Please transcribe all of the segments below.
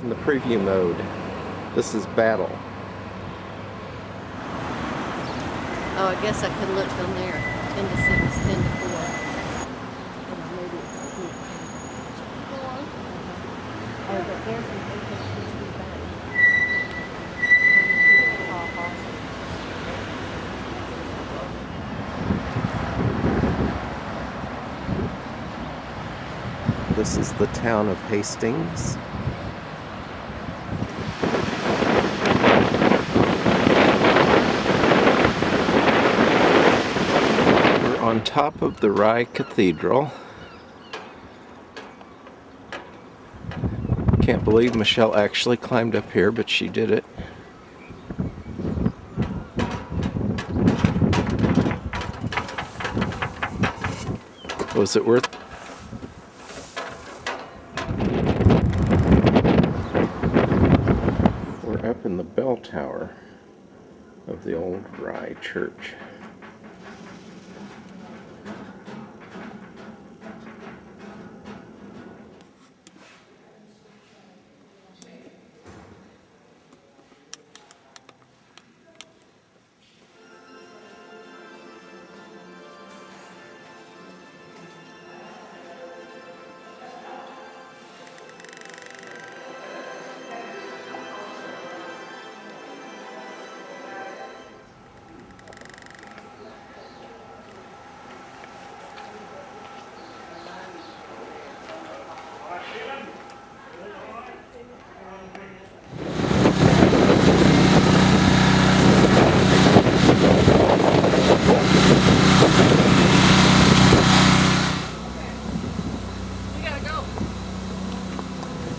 In the preview mode. This is Battle. Oh, I guess I could look from there. 10 to 6, 10 to 4. Maybe it's 4. Oh, but there's an HSBC bank. This is the town of Hastings. We're on top of the Rye Cathedral. Can't believe Michelle actually climbed up here, but she did it. Was it worth? We're up in the bell tower of the old Rye Church.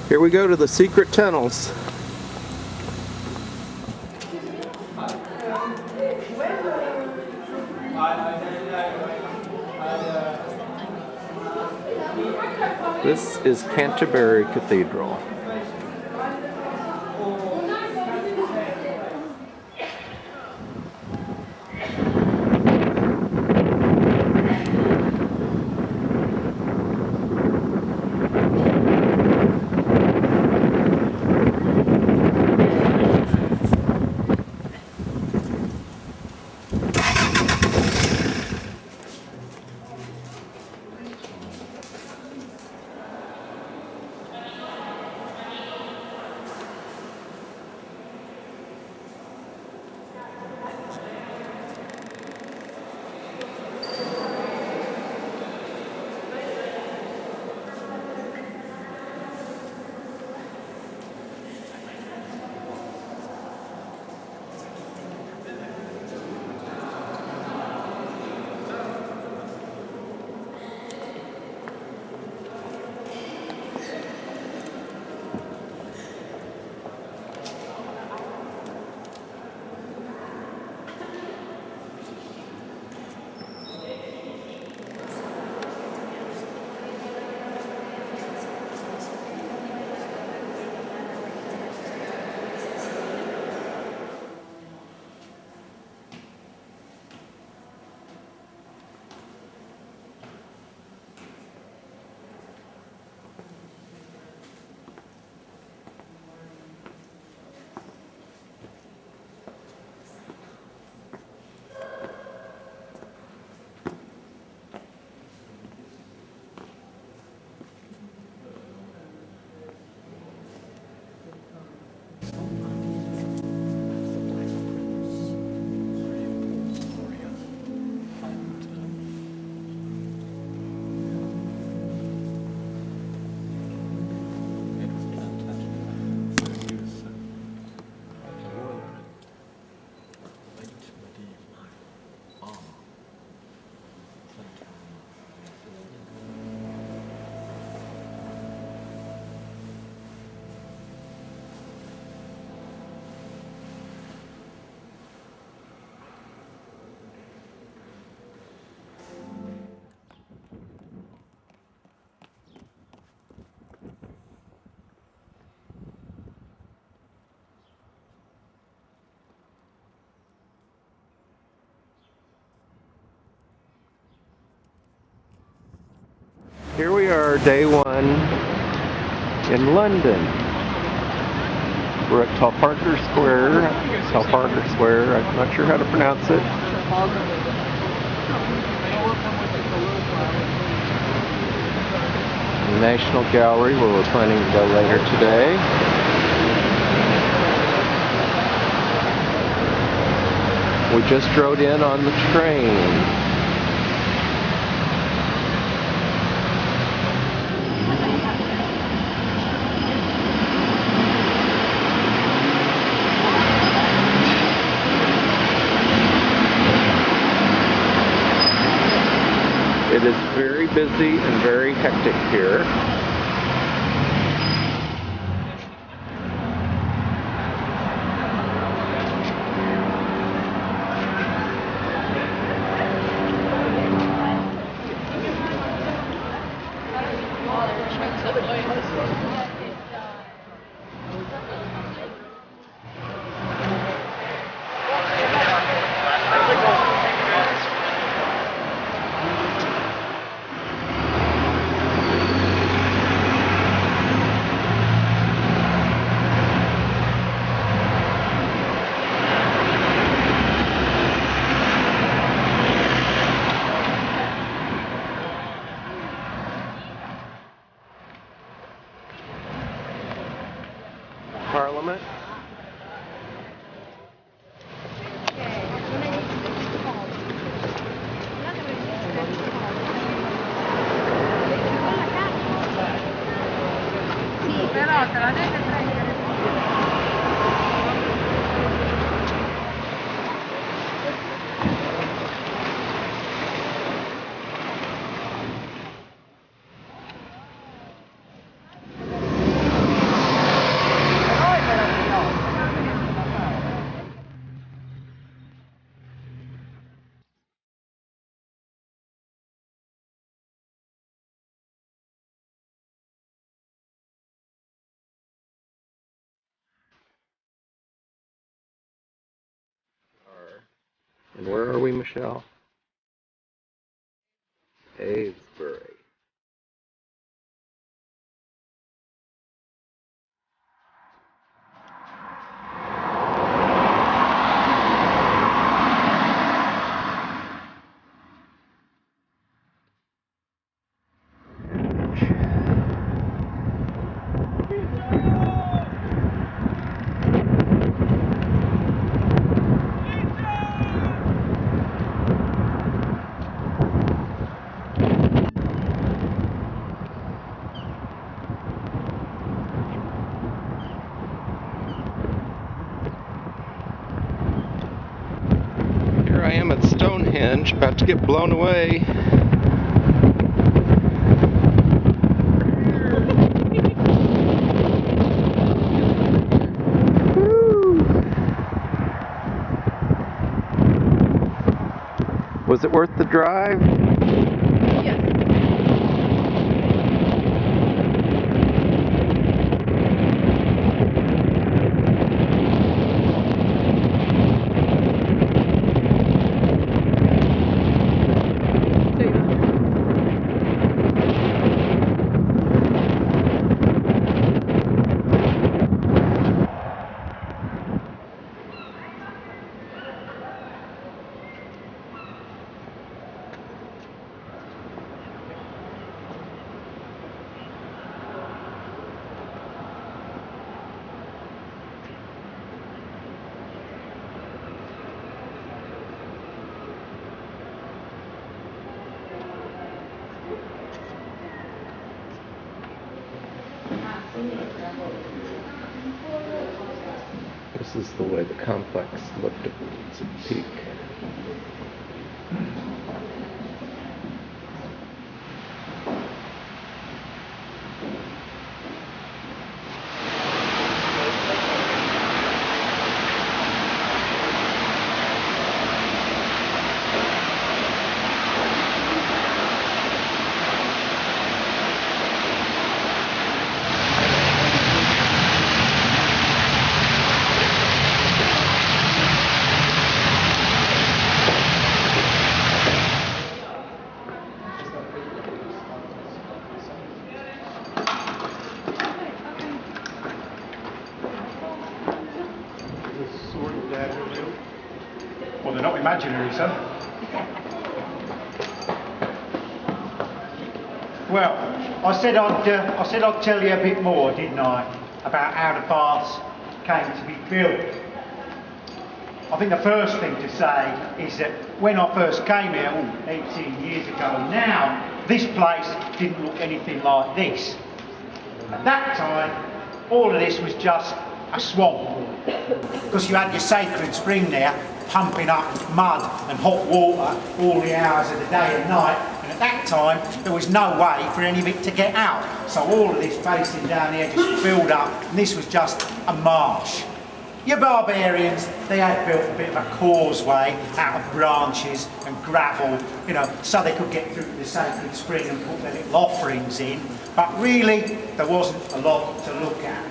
Here we go to the secret tunnels. This is Canterbury Cathedral. Here we are, day one in London. We're at Talparker Square. Talparker Square. I'm not sure how to pronounce it. National Gallery, where we're planning to go later today. We just rode in on the train. It is very busy and very hectic here. Parliament. And where are we, Michelle? Avebury. Here I am at Stonehenge, about to get blown away. Was it worth the drive? Yes. This is the way the complex looked at its peak. Well, they're not imaginary, son. Well, I said I'd tell you a bit more, didn't I, about how the baths came to be built. I think the first thing to say is that when I first came here, 18 years ago now, this place didn't look anything like this. At that time, all of this was just a swamp, because you had your sacred spring there pumping up mud and hot water all the hours of the day and night, and at that time there was no way for any of it to get out, so all of this basin down here just filled up, and this was just a marsh. Your barbarians, they had built a bit of a causeway out of branches and gravel, you know, so they could get through to the sacred spring and put their little offerings in, but really there wasn't a lot to look at.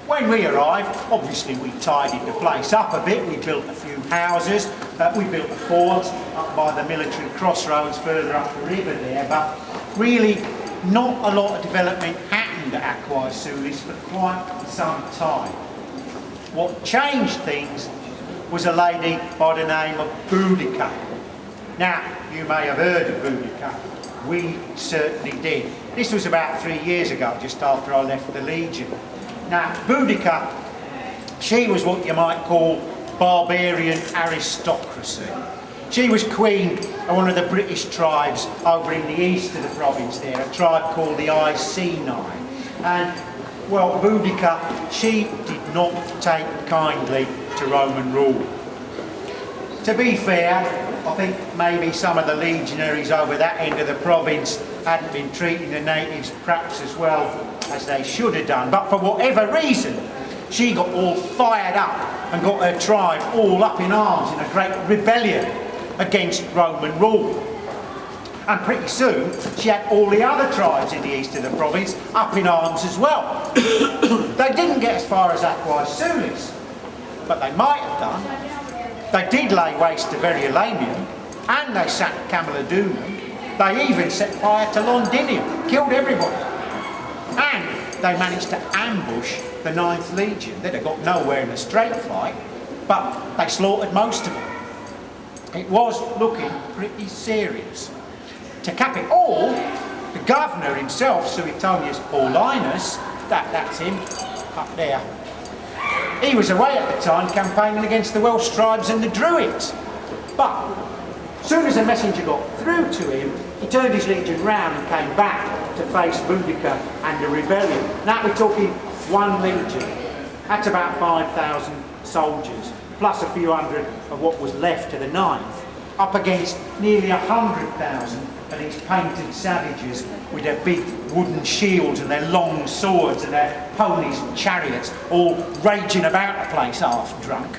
When we arrived, obviously we tidied the place up a bit. We built a few houses, we built a fort up by the military crossroads further up the river there, but really not a lot of development happened at Aquae Sulis for quite some time. What changed things was a lady by the name of Boudica. Now, you may have heard of Boudica. We certainly did. This was about 3 years ago, just after I left the Legion. Now, Boudica, she was what you might call barbarian aristocracy. She was queen of one of the British tribes over in the east of the province there, a tribe called the Iceni. And, well, Boudica, she did not take kindly to Roman rule. To be fair, I think maybe some of the legionaries over that end of the province hadn't been treating the natives perhaps as well as they should have done, but for whatever reason she got all fired up and got her tribe all up in arms in a great rebellion against Roman rule. And pretty soon she had all the other tribes in the east of the province up in arms as well. They didn't get as far as Aquae Sulis, but they might have done. They did lay waste to Verulamium, and they sacked Camalodunum. They even set fire to Londinium, killed everybody. And they managed to ambush the 9th Legion. They'd have got nowhere in a straight fight, but they slaughtered most of them. It was looking pretty serious. To cap it all, the governor himself, Suetonius Paulinus, that's him, up there, he was away at the time campaigning against the Welsh tribes and the Druids. But as soon as a messenger got through to him, he turned his legion round and came back to face Boudica and the rebellion. Now we're talking one legion. That's about 5,000 soldiers, plus a few hundred of what was left to the 9th, up against nearly 100,000 of these painted savages with their big wooden shields and their long swords and their ponies and chariots, all raging about the place half drunk.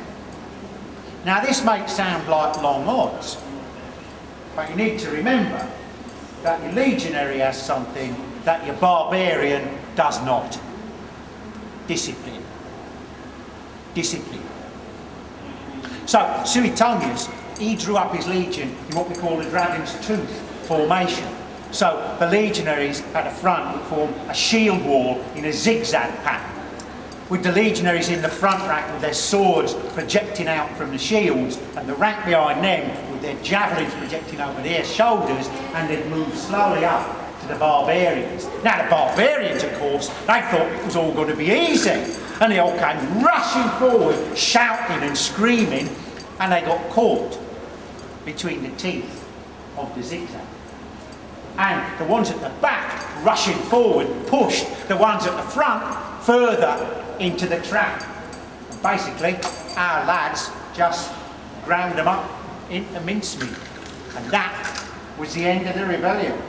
Now this may sound like long odds, but you need to remember that your legionary has something that your barbarian does not. Discipline. Discipline. So Suetonius, he drew up his legion in what we call a dragon's tooth formation. So the legionaries at the front would form a shield wall in a zigzag pattern, with the legionaries in the front rank with their swords projecting out from the shields, and the rank behind them with their javelins projecting over their shoulders, and they'd move slowly up to the barbarians. Now the barbarians, of course, they thought it was all going to be easy, and they all came rushing forward, shouting and screaming, and they got caught between the teeth of the zigzag. And the ones at the back, rushing forward, pushed the ones at the front further into the trap. And basically, our lads just ground them up into mincemeat. And that was the end of the rebellion.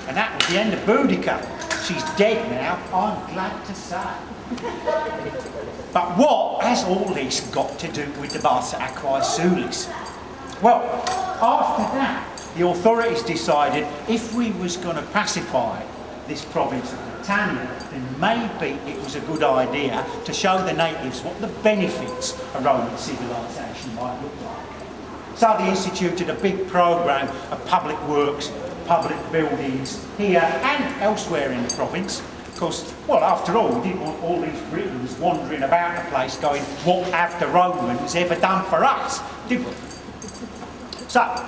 And that was the end of Boudica. She's dead now, I'm glad to say. But what has all this got to do with the baths at Aquae Sulis? Well, after that, the authorities decided if we was going to pacify this province of Britannia, then maybe it was a good idea to show the natives what the benefits of Roman civilization might look like. So they instituted a big programme of public works, public buildings here and elsewhere in the province, because, well, after all, we didn't want all these Britons wandering about the place going, what have the Romans ever done for us? Did we? So,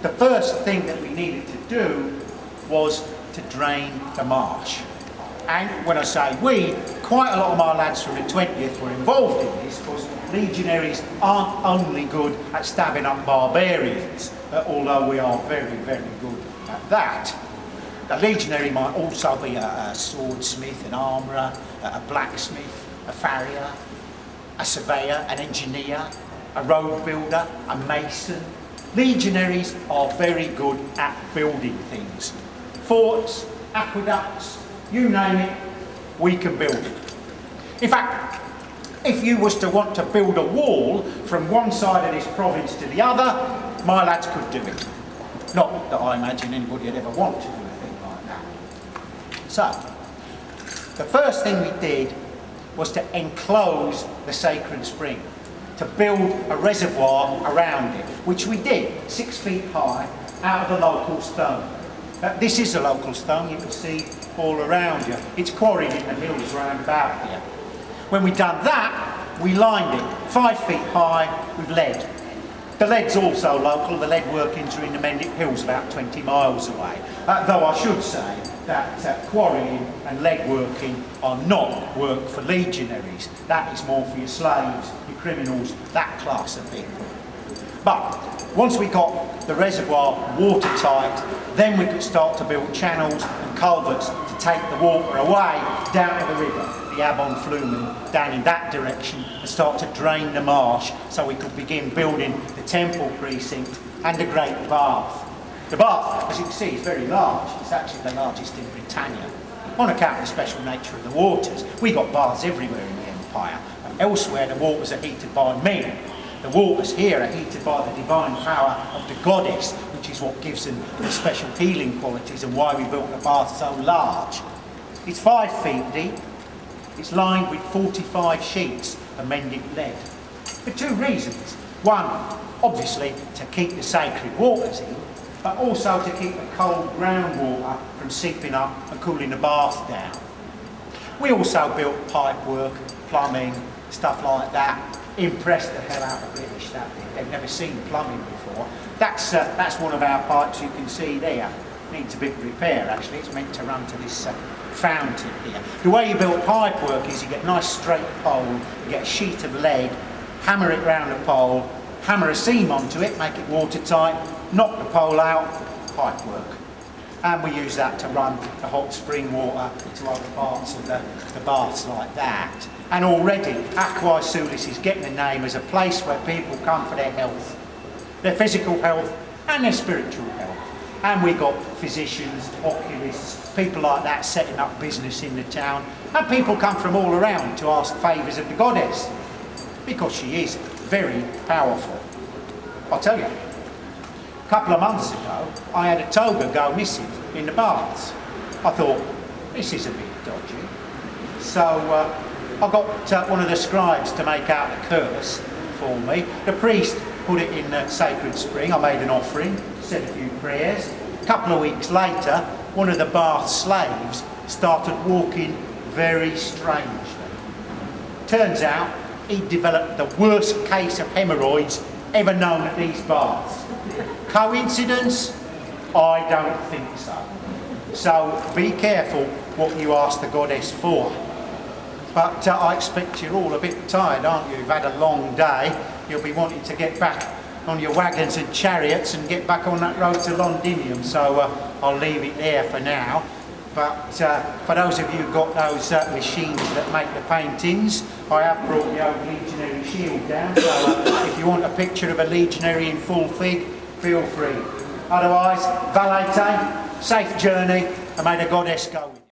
the first thing that we needed to do was to drain the marsh. And when I say we, quite a lot of my lads from the 20th were involved in this, because legionaries aren't only good at stabbing up barbarians, although we are very, very good at that. A legionary might also be a swordsmith, an armourer, a blacksmith, a farrier, a surveyor, an engineer, a road builder, a mason. Legionaries are very good at building things. Forts, aqueducts, you name it, we can build it. In fact, if you was to want to build a wall from one side of this province to the other, my lads could do it. Not that I imagine anybody would ever want to do anything like that. So, the first thing we did was to enclose the sacred spring, to build a reservoir around it, which we did, 6 feet high, out of the local stone. This is a local stone, you can see all around you. It's quarried in the hills round about here. When we've done that, we lined it 5 feet high with lead. The lead's also local. The lead workings are in the Mendip Hills, about 20 miles away. Though I should say that quarrying and lead working are not work for legionaries. That is more for your slaves, your criminals, that class of people. But once we got the reservoir watertight, then we could start to build channels and culverts to take the water away down to the river, the Avon Flumen, down in that direction, and start to drain the marsh so we could begin building the temple precinct and the Great Bath. The bath, as you can see, is very large. It's actually the largest in Britannia. On account of the special nature of the waters, we got baths everywhere in the Empire. And elsewhere, the waters are heated by men. The waters here are heated by the divine power of the goddess, which is what gives them the special healing qualities and why we built the bath so large. It's 5 feet deep. It's lined with 45 sheets of Mendip lead. For two reasons. One, obviously, to keep the sacred waters in, but also to keep the cold groundwater from seeping up and cooling the bath down. We also built pipework, plumbing, stuff like that. Impressed the hell out of the British, that did. They've never seen plumbing before. That's one of our pipes you can see there. Needs a bit of repair actually. It's meant to run to this fountain here. The way you build pipework is you get a nice straight pole, you get a sheet of lead, hammer it round the pole, hammer a seam onto it, make it watertight, knock the pole out, pipework. And we use that to run the hot spring water into other parts of the baths like that. And already, Aquae Sulis is getting a name as a place where people come for their health, their physical health and their spiritual health. And we got physicians, oculists, people like that setting up business in the town. And people come from all around to ask favours of the goddess, because she is very powerful. I'll tell you, a couple of months ago, I had a toga go missing in the baths. I thought, this is a bit dodgy. So I got one of the scribes to make out a curse for me. The priest put it in the sacred spring. I made an offering, said a few prayers. A couple of weeks later, one of the bath slaves started walking very strangely. Turns out he developed the worst case of hemorrhoids ever known at these baths. Coincidence? I don't think so. So be careful what you ask the goddess for. But I expect you're all a bit tired, aren't you? You've had a long day. You'll be wanting to get back on your wagons and chariots and get back on that road to Londinium. So I'll leave it there for now. But for those of you who've got those machines that make the paintings, I have brought the old legionary shield down. So if you want a picture of a legionary in full fig, feel free. Otherwise, valete, safe journey, and may the goddess go with you.